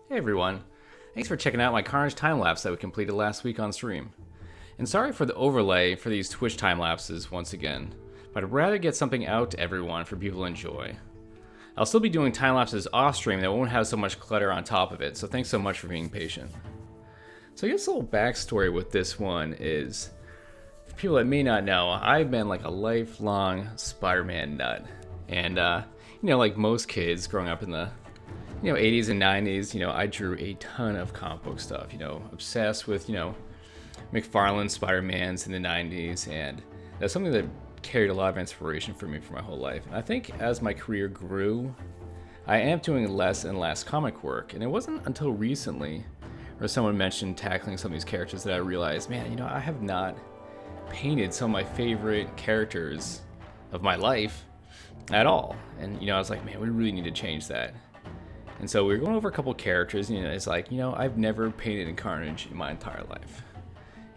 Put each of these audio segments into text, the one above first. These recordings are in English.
Hey everyone, thanks for checking out my Carnage time-lapse that we completed last week on stream. And sorry for the overlay for these Twitch time-lapses once again, but I'd rather get something out to everyone for people to enjoy. I'll still be doing time-lapses off-stream that won't have so much clutter on top of it, so thanks so much for being patient. So I guess a little backstory with this one is, for people that may not know, I've been like a lifelong Spider-Man nut. And, like most kids growing up in the 80s and 90s, I drew a ton of comic book stuff, obsessed with, McFarlane Spider-Mans in the 90s, and that's something that carried a lot of inspiration for me for my whole life. And I think as my career grew, I am doing less and less comic work, and it wasn't until recently where someone mentioned tackling some of these characters that I realized, man, I have not painted some of my favorite characters of my life at all. And, I was like, man, we really need to change that. And so we were going over a couple characters, and it's like, I've never painted in Carnage in my entire life.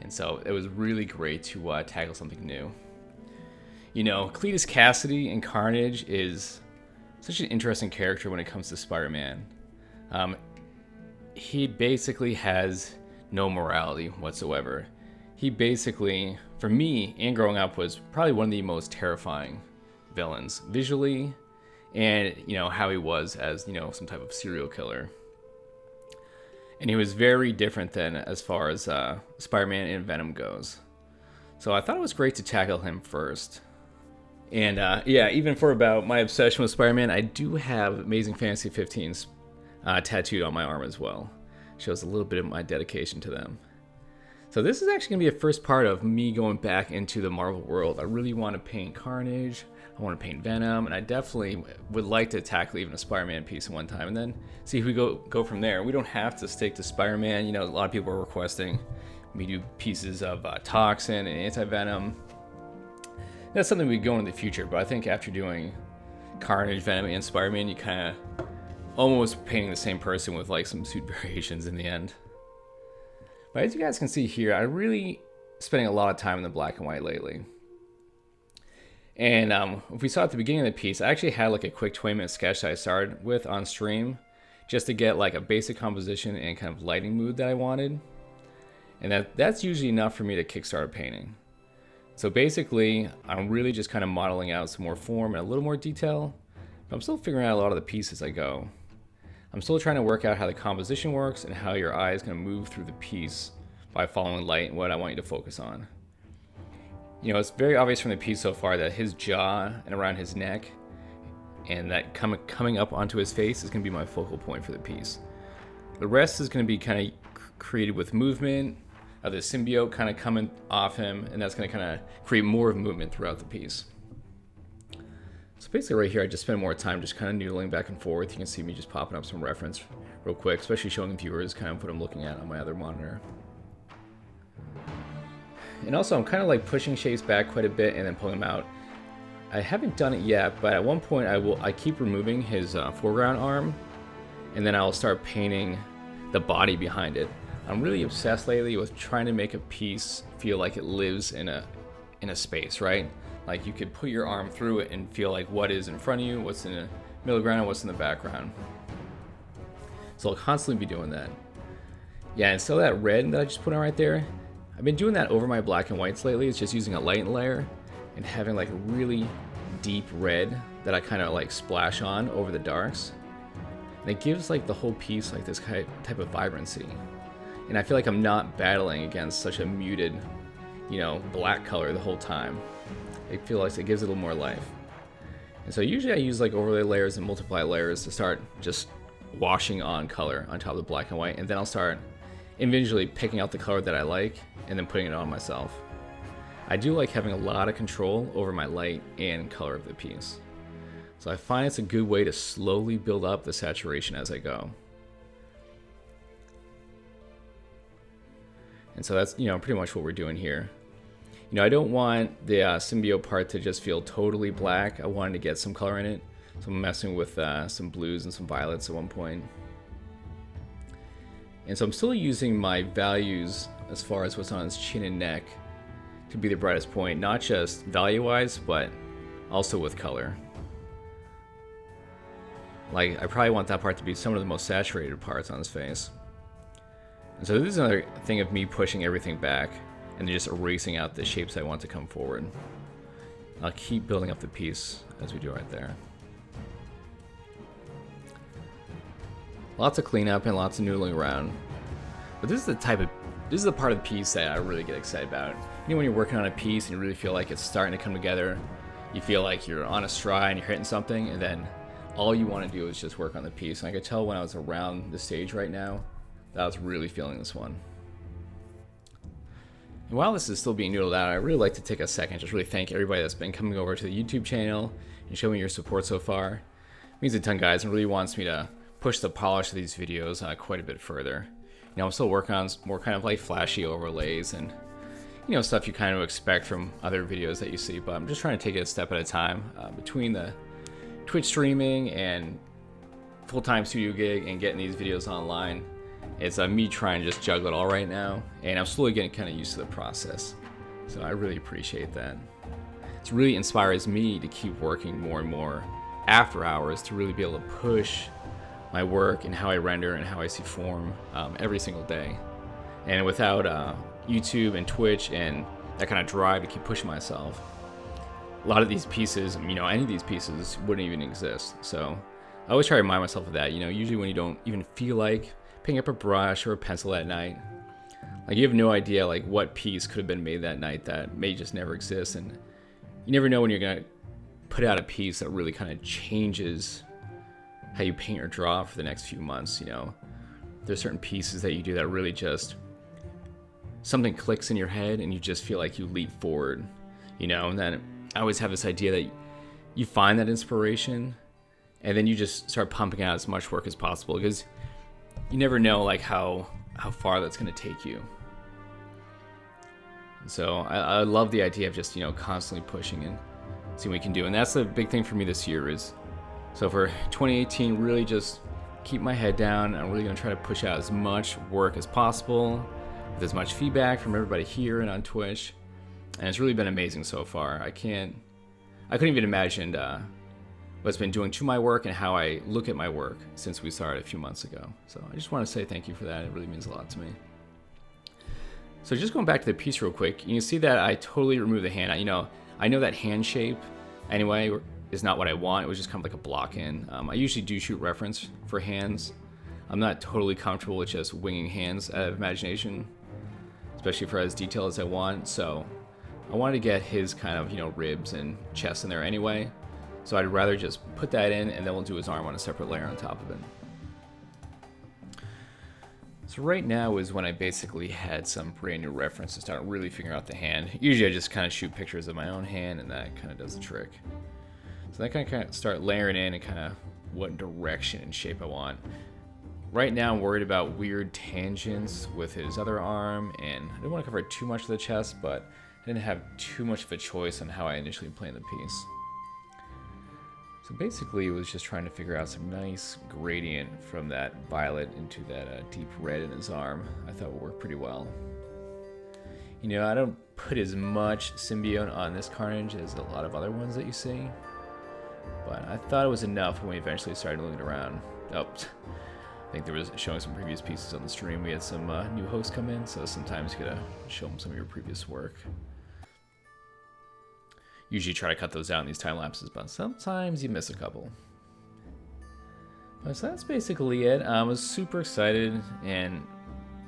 And so it was really great to tackle something new. Cletus Cassidy in Carnage is such an interesting character when it comes to Spider-Man. He basically has no morality whatsoever. He basically, for me, and growing up, was probably one of the most terrifying villains visually, and how he was as some type of serial killer. And he was very different than as far as Spider-Man and Venom goes. So I thought it was great to tackle him first. And even for about my obsession with Spider-Man, I do have Amazing Fantasy 15s tattooed on my arm as well. Shows a little bit of my dedication to them. So this is actually going to be a first part of me going back into the Marvel world. I really want to paint Carnage, I want to paint Venom, and I definitely would like to tackle even a Spider-Man piece one time, and then see if we go from there. We don't have to stick to Spider-Man. A lot of people are requesting me do pieces of Toxin and Anti-Venom. That's something we go in the future, but I think after doing Carnage, Venom, and Spider-Man, you kind of almost painting the same person with like some suit variations in the end. But as you guys can see here, I really spending a lot of time in the black and white lately. And if we saw at the beginning of the piece, I actually had like a quick 20-minute sketch that I started with on stream just to get like a basic composition and kind of lighting mood that I wanted. And that's usually enough for me to kickstart a painting. So basically, I'm really just kind of modeling out some more form and a little more detail, but I'm still figuring out a lot of the pieces as I go. I'm still trying to work out how the composition works and how your eye is going to move through the piece by following light and what I want you to focus on. It's very obvious from the piece so far that his jaw and around his neck and that coming up onto his face is going to be my focal point for the piece. The rest is going to be kind of created with movement of the symbiote kind of coming off him, and that's going to kind of create more of movement throughout the piece. So basically right here, I just spend more time just kind of noodling back and forth. You can see me just popping up some reference real quick, especially showing viewers kind of what I'm looking at on my other monitor. And also I'm kind of like pushing shapes back quite a bit and then pulling them out. I haven't done it yet, but at one point I keep removing his foreground arm, and then I'll start painting the body behind it. I'm really obsessed lately with trying to make a piece feel like it lives in a space, right? Like you could put your arm through it and feel like what is in front of you, what's in the middle ground, and what's in the background. So I'll constantly be doing that. Yeah, and so that red that I just put on right there, I've been doing that over my black and whites lately. It's just using a light layer and having like a really deep red that I kind of like splash on over the darks. And it gives like the whole piece like this type of vibrancy. And I feel like I'm not battling against such a muted, black color the whole time. It feels like it gives it a little more life. And so usually I use like overlay layers and multiply layers to start just washing on color on top of the black and white, and then I'll start individually picking out the color that I like and then putting it on myself. I do like having a lot of control over my light and color of the piece. So I find it's a good way to slowly build up the saturation as I go. And so that's, pretty much what we're doing here. I don't want the symbiote part to just feel totally black. I wanted to get some color in it. So I'm messing with some blues and some violets at one point. And so I'm still using my values as far as what's on his chin and neck to be the brightest point, not just value-wise, but also with color. Like, I probably want that part to be some of the most saturated parts on his face. And so this is another thing of me pushing everything back and then just erasing out the shapes I want to come forward. I'll keep building up the piece as we do right there. Lots of cleanup and lots of noodling around. But this is the part of the piece that I really get excited about. You know, when you're working on a piece and you really feel like it's starting to come together, you feel like you're on a stride and you're hitting something, and then all you want to do is just work on the piece. And I could tell when I was around the stage right now that I was really feeling this one. And while this is still being noodled out, I'd really like to take a second, just really thank everybody that's been coming over to the YouTube channel and showing your support so far. It means a ton, guys, and really wants me to push the polish of these videos quite a bit further. You know, I'm still working on more kind of like flashy overlays and, you know, stuff you kind of expect from other videos that you see, but I'm just trying to take it a step at a time. Between the Twitch streaming and full-time studio gig and getting these videos online, it's me trying to just juggle it all right now, and I'm slowly getting kind of used to the process. So I really appreciate that. It really inspires me to keep working more and more after hours to really be able to push my work and how I render and how I see form every single day. And without YouTube and Twitch and that kind of drive to keep pushing myself, a lot of these pieces, you know, any of these pieces wouldn't even exist. So I always try to remind myself of that. You know, usually when you don't even feel like picking up a brush or a pencil at night, like you have no idea like what piece could have been made that night that may just never exist. And you never know when you're gonna put out a piece that really kind of changes how you paint or draw for the next few months. You know, there's certain pieces that you do that really just, something clicks in your head and you just feel like you leap forward, you know. And then I always have this idea that you find that inspiration and then you just start pumping out as much work as possible, because you never know like how far that's going to take you. And so I love the idea of just, you know, constantly pushing and seeing what we can do. And that's the big thing for me this year is, so for 2018, really just keep my head down. I'm really going to try to push out as much work as possible with as much feedback from everybody here and on Twitch. And it's really been amazing so far. I couldn't even imagine what's been doing to my work and how I look at my work since we started a few months ago. So I just want to say thank you for that. It really means a lot to me. So just going back to the piece real quick, you can see that I totally removed the hand. You know, I know that hand shape anyway is not what I want. It was just kind of like a block in. I usually do shoot reference for hands. I'm not totally comfortable with just winging hands out of imagination, especially for as detailed as I want. So I wanted to get his kind of, you know, ribs and chest in there anyway. So I'd rather just put that in and then we'll do his arm on a separate layer on top of it. So right now is when I basically had some brand new reference to start really figuring out the hand. Usually I just kind of shoot pictures of my own hand and that kind of does the trick. So that kind of start layering in and kind of what direction and shape I want. Right now I'm worried about weird tangents with his other arm, and I didn't want to cover too much of the chest, but I didn't have too much of a choice on how I initially planned the piece. So basically it was just trying to figure out some nice gradient from that violet into that deep red in his arm. I thought would work pretty well. You know, I don't put as much symbiote on this Carnage as a lot of other ones that you see, but I thought it was enough when we eventually started looking around. Oh, I think there was showing some previous pieces on the stream. We had some new hosts come in, so sometimes you gotta show them some of your previous work. Usually try to cut those out in these time lapses, but sometimes you miss a couple. So that's basically it. I was super excited, and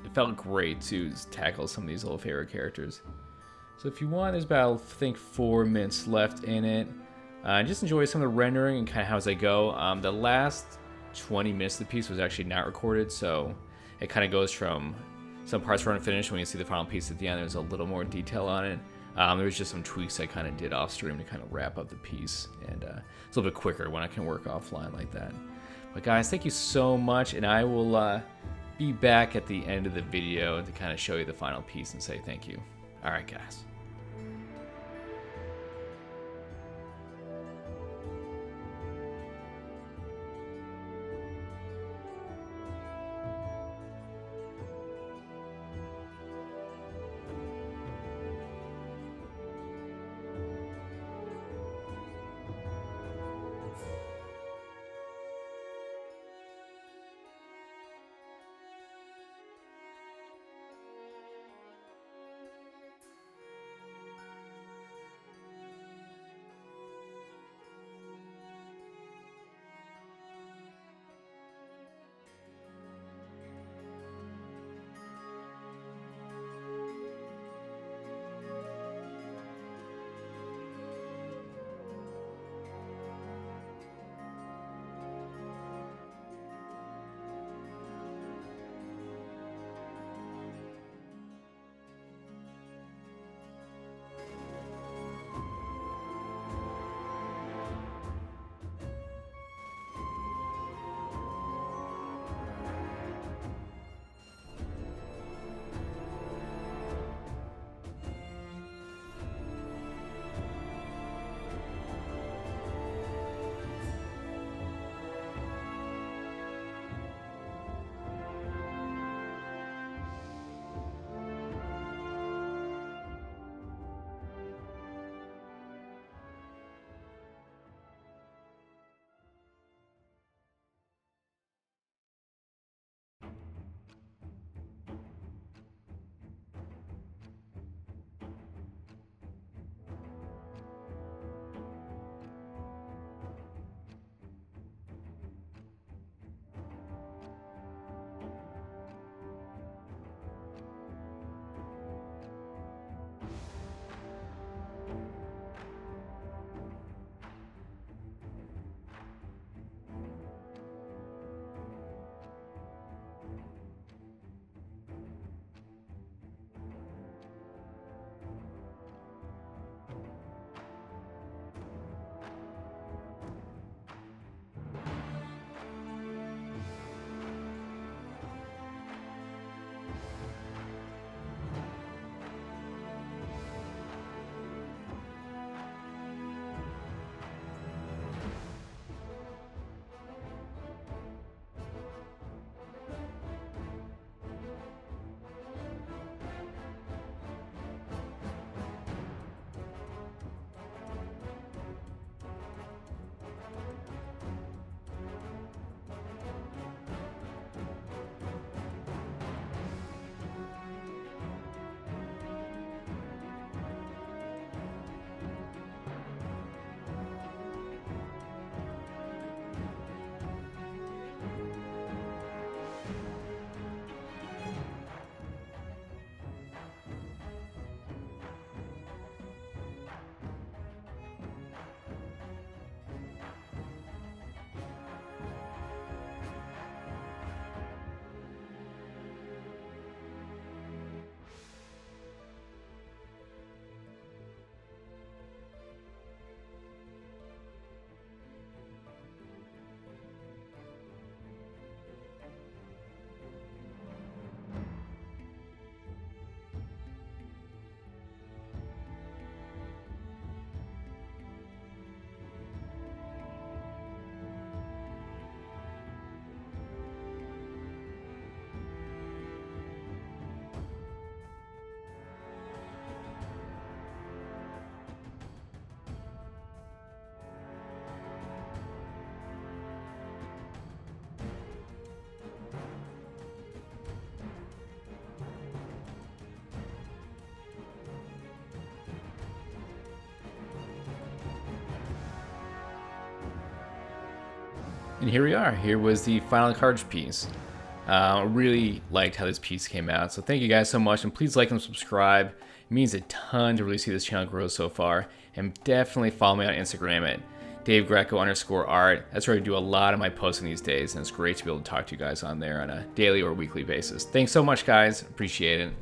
it felt great to tackle some of these old favorite characters. So if you want, there's about, I think, 4 minutes left in it. Just enjoy some of the rendering and kind of how as I go. The last 20 minutes of the piece was actually not recorded, so it kind of goes from some parts were unfinished. When you see the final piece at the end, there's a little more detail on it. There was just some tweaks I kind of did off stream to kind of wrap up the piece, and it's a little bit quicker when I can work offline like that. But guys, thank you so much, and I will be back at the end of the video to kind of show you the final piece and say thank you. All right, guys. And here we are. Here was the final Carnage piece. Really liked how this piece came out. So thank you guys so much. And please like and subscribe. It means a ton to really see this channel grow so far. And definitely follow me on Instagram at DaveGreco_art. That's where I do a lot of my posting these days. And it's great to be able to talk to you guys on there on a daily or weekly basis. Thanks so much, guys. Appreciate it.